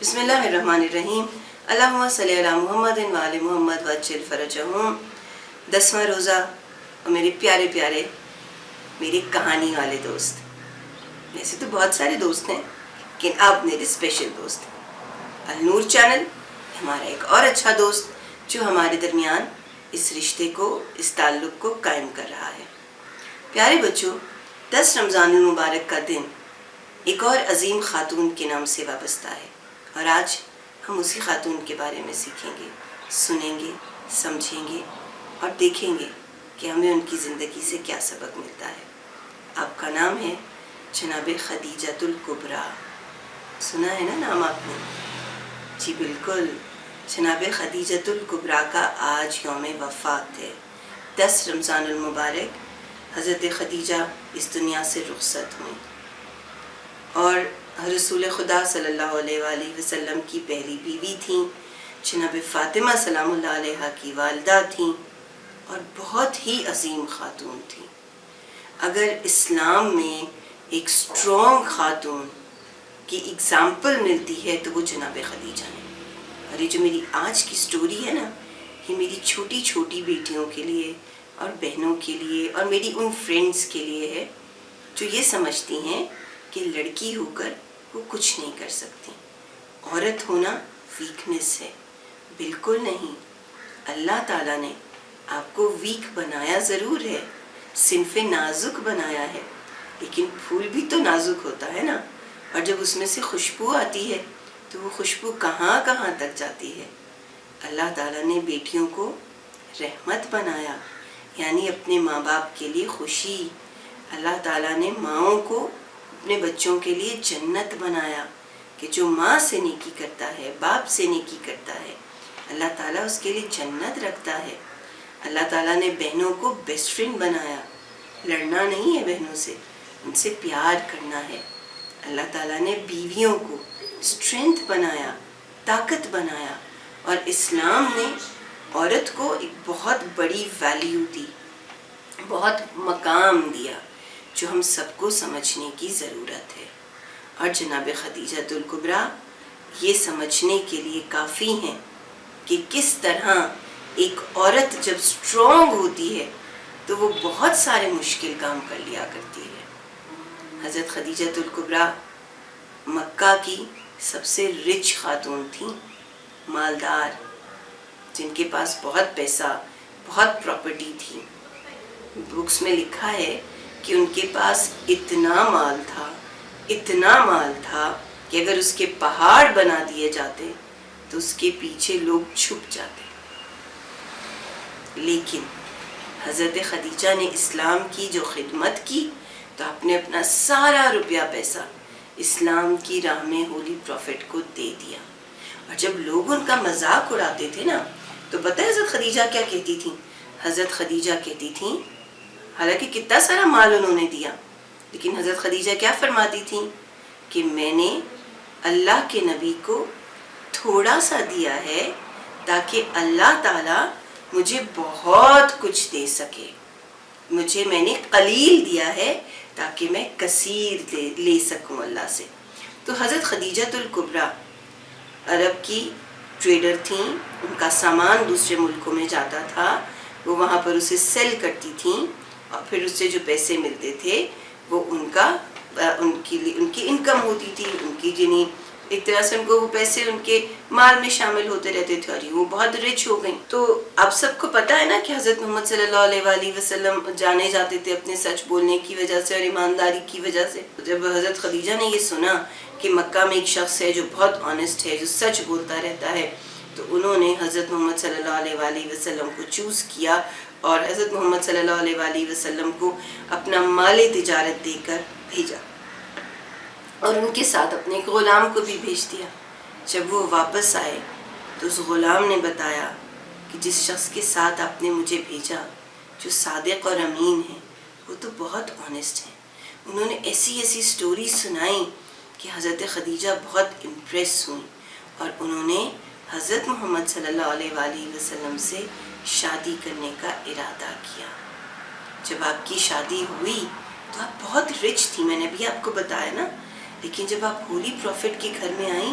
بسم اللہ الرحمن الرحیم اللہم صلی علی محمد و آل محمد وعجل فرجہم۔ 10واں روزہ اور میرے پیارے پیارے میرے کہانی والے دوست، ویسے تو بہت سارے دوست ہیں لیکن آپ میرے اسپیشل دوست ہیں۔ النور چینل ہمارا ایک اور اچھا دوست جو ہمارے درمیان اس رشتے کو، اس تعلق کو قائم کر رہا ہے۔ پیارے بچوں، 10 رمضان المبارک کا دن ایک اور عظیم خاتون کے نام سے وابستہ ہے، اور آج ہم اسی خاتون کے بارے میں سیکھیں گے، سنیں گے، سمجھیں گے اور دیکھیں گے کہ ہمیں ان کی زندگی سے کیا سبق ملتا ہے۔ آپ کا نام ہے جناب خدیجۃ الکبریٰ، سنا ہے نا نام آپ نے؟ جی بالکل، جناب خدیجۃ الکبریٰ کا آج یوم وفات ہے۔ 10 رمضان المبارک حضرت خدیجہ اس دنیا سے رخصت ہوئیں، اور رسول خدا صلی اللہ علیہ وآلہ وسلم کی پہلی بیوی تھیں، جناب فاطمہ سلام اللہ علیہ کی والدہ تھیں، اور بہت ہی عظیم خاتون تھیں۔ اگر اسلام میں ایک اسٹرانگ خاتون کی اگزامپل ملتی ہے تو وہ جناب خدیجہ نے۔ اور یہ جو میری آج کی سٹوری ہے نا، یہ میری چھوٹی چھوٹی بیٹیوں کے لیے اور بہنوں کے لیے اور میری ان فرینڈز کے لیے ہے جو یہ سمجھتی ہیں کہ لڑکی ہو کر وہ کچھ نہیں کر سکتی، عورت ہونا ویکنس ہے۔ بالکل نہیں، اللہ تعالیٰ نے آپ کو ویک بنایا ضرور ہے، صنف نازک بنایا ہے، لیکن پھول بھی تو نازک ہوتا ہے نا، اور جب اس میں سے خوشبو آتی ہے تو وہ خوشبو کہاں کہاں تک جاتی ہے۔ اللہ تعالیٰ نے بیٹیوں کو رحمت بنایا، یعنی اپنے ماں باپ کے لیے خوشی۔ اللہ تعالیٰ نے ماؤں کو اپنے بچوں کے لیے جنت بنایا، کہ جو ماں سے نیکی کرتا ہے، باپ سے نیکی کرتا ہے، اللہ تعالیٰ اس کے لیے جنت رکھتا ہے۔ اللہ تعالیٰ نے بہنوں کو بیسٹ فرینڈ بنایا، لڑنا نہیں ہے بہنوں سے، ان سے پیار کرنا ہے۔ اللہ تعالیٰ نے بیویوں کو اسٹرینتھ بنایا، طاقت بنایا، اور اسلام نے عورت کو ایک بہت بڑی ویلیو دی، بہت مقام دیا، جو ہم سب کو سمجھنے کی ضرورت ہے۔ اور جناب خدیجۃ الکبریٰ یہ سمجھنے کے لیے کافی ہیں کہ کس طرح ایک عورت جب اسٹرانگ ہوتی ہے تو وہ بہت سارے مشکل کام کر لیا کرتی ہے۔ حضرت خدیجۃ الکبریٰ مکہ کی سب سے رچ خاتون تھیں، مالدار، جن کے پاس بہت پیسہ، بہت پراپرٹی تھی۔ بکس میں لکھا ہے کہ ان کے پاس اتنا مال تھا کہ اگر اس کے پہاڑ بنا دیے جاتے تو اس کے پیچھے لوگ چھپ جاتے۔ لیکن حضرت خدیجہ نے اسلام کی جو خدمت کی تو آپ نے اپنا سارا روپیہ پیسہ اسلام کی راہ میں ہولی پروفٹ کو دے دیا۔ اور جب لوگ ان کا مذاق اڑاتے تھے نا، تو پتہ ہے حضرت خدیجہ کیا کہتی تھیں؟ حضرت خدیجہ کہتی تھیں، حالانکہ کتنا سارا مال انہوں نے دیا، لیکن حضرت خدیجہ کیا فرماتی تھیں کہ میں نے اللہ کے نبی کو تھوڑا سا دیا ہے تاکہ اللہ تعالیٰ مجھے بہت کچھ دے سکے، میں نے قلیل دیا ہے تاکہ میں کثیر لے سکوں اللہ سے۔ تو حضرت خدیجۃ الکبریٰ عرب کی ٹریڈر تھیں، ان کا سامان دوسرے ملکوں میں جاتا تھا، وہ وہاں پر اسے سیل کرتی تھیں، اور پھر اس سے جو پیسے ملتے تھے وہ ان کی انکم ہوتی تھی، ان کی جنہیں ایک طرح سے ان کو وہ پیسے ان کے مال میں شامل ہوتے رہتے تھے، اور وہ بہت رچ ہو گئیں۔ تو آپ سب کو پتہ ہے نا کہ حضرت محمد صلی اللہ علیہ وآلہ وسلم جانے جاتے تھے اپنے سچ بولنے کی وجہ سے اور ایمانداری کی وجہ سے۔ جب حضرت خدیجہ نے یہ سنا کہ مکہ میں ایک شخص ہے جو بہت آنیسٹ ہے، جو سچ بولتا رہتا ہے، تو انہوں نے حضرت محمد صلی اللہ علیہ وآلہ وسلم کو چوز کیا، اور حضرت محمد صلی اللہ علیہ وآلہ وسلم کو اپنا مال تجارت دے کر بھیجا، اور ان کے ساتھ اپنے ایک غلام کو بھی بھیج دیا۔ جب وہ واپس آئے تو اس غلام نے بتایا کہ جس شخص کے ساتھ آپ نے مجھے بھیجا، جو صادق اور امین ہے، وہ تو بہت آنیسٹ ہیں۔ انہوں نے ایسی سٹوری سنائی کہ حضرت خدیجہ بہت امپریس ہوئیں، اور انہوں نے حضرت محمد صلی اللہ علیہ وآلہ وسلم سے شادی کرنے کا ارادہ کیا۔ جب آپ کی شادی ہوئی تو آپ بہت رچ تھی، میں نے بھی آپ کو بتایا نا، لیکن جب آپ ہولی پروفٹ کے گھر میں آئیں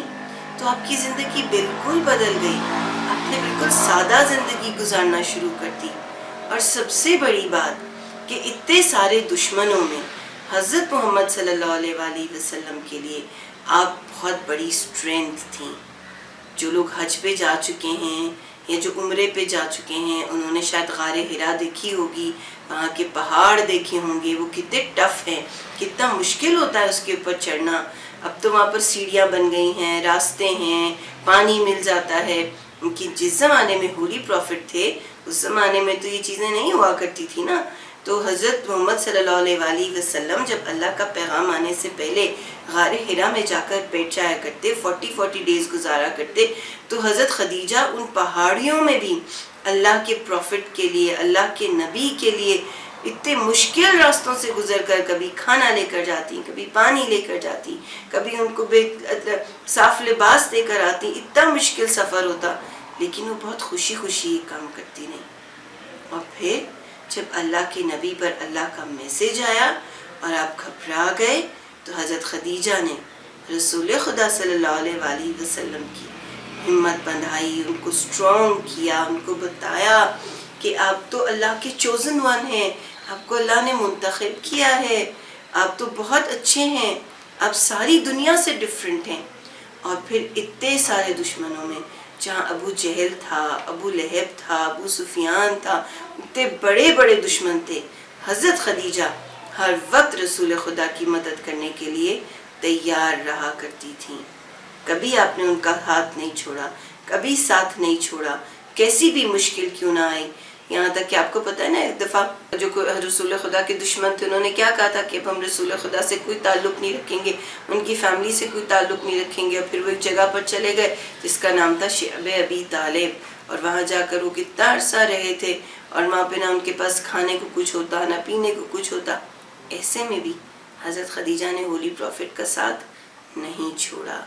تو آپ کی زندگی بالکل بدل گئی. آپ نے بالکل سادہ زندگی گزارنا شروع کر دی. اور سب سے بڑی بات کہ اتنے سارے دشمنوں میں حضرت محمد صلی اللہ علیہ وآلہ وسلم کے لیے آپ بہت بڑی اسٹرینتھ تھیں. جو لوگ حج پہ جا چکے ہیں یا جو عمرے پہ جا چکے ہیں انہوں نے شاید غار حرا دیکھی ہوگی, وہاں کے پہاڑ دیکھے ہوں گے, وہ کتنے ٹف ہیں, کتنا مشکل ہوتا ہے اس کے اوپر چڑھنا. اب تو وہاں پر سیڑھیاں بن گئی ہیں, راستے ہیں, پانی مل جاتا ہے. کہ جس زمانے میں ہولی پروفٹ تھے اس زمانے میں تو یہ چیزیں نہیں ہوا کرتی تھی نا. تو حضرت محمد صلی اللہ علیہ وآلہ وسلم جب اللہ کا پیغام آنے سے پہلے غار حرا میں جا کر بیٹھ جایا کرتے, 40 ڈیز گزارا کرتے, تو حضرت خدیجہ ان پہاڑیوں میں بھی اللہ کے پروفٹ کے لیے, اللہ کے نبی کے لیے اتنے مشکل راستوں سے گزر کر کبھی کھانا لے کر جاتی, کبھی پانی لے کر جاتی, کبھی ان کو صاف لباس دے کر آتی. اتنا مشکل سفر ہوتا لیکن وہ بہت خوشی خوشی یہ کام کرتی نہیں. اور پھر جب اللہ کے نبی پر اللہ کا میسج آیا اور آپ گھبرا گئے تو حضرت خدیجہ نے رسول خدا صلی اللہ علیہ وآلہ وسلم کی ہمت بندھائی, ان کو اسٹرانگ کیا, ان کو بتایا کہ آپ تو اللہ کے چوزن ون ہیں, آپ کو اللہ نے منتخب کیا ہے, آپ تو بہت اچھے ہیں, آپ ساری دنیا سے ڈفرینٹ ہیں. اور پھر اتنے سارے دشمنوں میں جہاں ابو جہل تھا, ابو لہب تھا, ابو سفیان تھا, اتنے بڑے بڑے دشمن تھے, حضرت خدیجہ ہر وقت رسول خدا کی مدد کرنے کے لیے تیار رہا کرتی تھیں. کبھی آپ نے ان کا ہاتھ نہیں چھوڑا, کبھی ساتھ نہیں چھوڑا, کیسی بھی مشکل کیوں نہ آئی. یہاں تک کہ آپ کو پتہ ہے نا, ایک دفعہ جو رسول خدا کے دشمن تھے انہوں نے کیا کہا تھا کہ اب ہم رسول خدا سے کوئی تعلق نہیں رکھیں گے, ان کی فیملی سے کوئی تعلق نہیں رکھیں گے. اور پھر وہ ایک جگہ پر چلے گئے جس کا نام تھا شعب ابی طالب, اور وہاں جا کر وہ کتنا عرصہ رہے تھے, اور وہاں پہ نہ ان کے پاس کھانے کو کچھ ہوتا نہ پینے کو کچھ ہوتا. ایسے میں بھی حضرت خدیجہ نے ہولی پروفٹ کا ساتھ نہیں چھوڑا.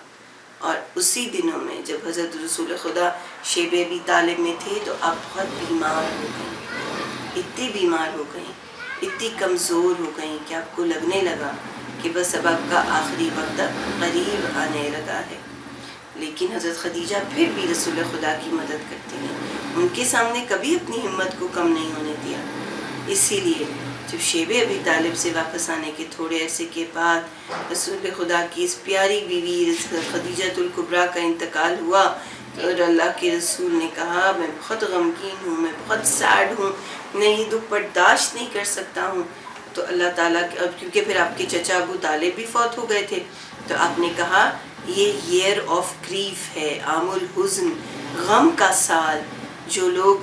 اور اسی دنوں میں جب حضرت رسول خدا شیب ابی طالب میں تھے تو آپ بہت بیمار ہو گئیں, اتنی بیمار ہو گئیں, اتنی کمزور ہو گئیں کہ آپ کو لگنے لگا کہ بس اب آپ کا آخری وقت قریب آنے لگا ہے. لیکن حضرت خدیجہ پھر بھی رسول خدا کی مدد کرتے ہیں, ان کے سامنے کبھی اپنی ہمت کو کم نہیں ہونے دیا. اسی لیے جب شیب ابی طالب سے واپس آنے کے تھوڑے عرصے کے بعد رسول خدا کی اس پیاری بیوی خدیجہ الکبریٰ کا انتقال ہوا اور اللہ کے رسول نے کہا میں بہت غمگین ہوں, میں بہت سیڈ ہوں, میں یہ دکھ برداشت نہیں کر سکتا ہوں. تو اللہ تعالیٰ کیونکہ پھر آپ کے چچا ابو طالب بھی فوت ہو گئے تھے, تو آپ نے کہا یہ ایئر آف گریف ہے, عام الحزن, غم کا سال. جو لوگ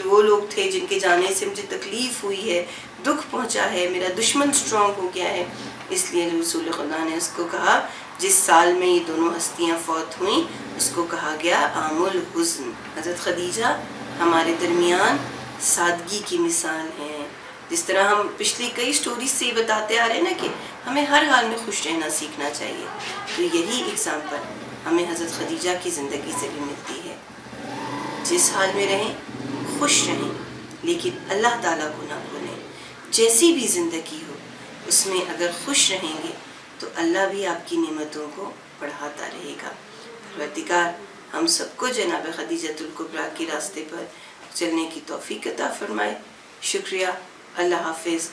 وہ لوگ تھے جن کے جانے سے مجھے تکلیف ہوئی ہے, دکھ پہنچا ہے, میرا دشمن اسٹرانگ ہو گیا ہے. اس لیے رسول خدا نے اس کو کہا جس سال میں یہ دونوں ہستیاں فوت ہوئیں اس کو کہا گیا عام الحزن. حضرت خدیجہ ہمارے درمیان سادگی کی مثال ہیں. جس طرح ہم پچھلی کئی سٹوریز سے یہ بتاتے آ رہے ہیں نا کہ ہمیں ہر حال میں خوش رہنا سیکھنا چاہیے, تو یہی ایگزامپل ہمیں حضرت خدیجہ کی زندگی سے بھی ملتی ہے. جس حال میں رہیں خوش رہیں, لیکن اللہ تعالیٰ کو نہ بھولیں. جیسی بھی زندگی ہو اس میں اگر خوش رہیں گے تو اللہ بھی آپ کی نعمتوں کو بڑھاتا رہے گا. پروردگار ہم سب کو جناب خدیجہ الکبریٰ کے راستے پر چلنے کی توفیق عطا فرمائے. شکریہ. اللہ حافظ.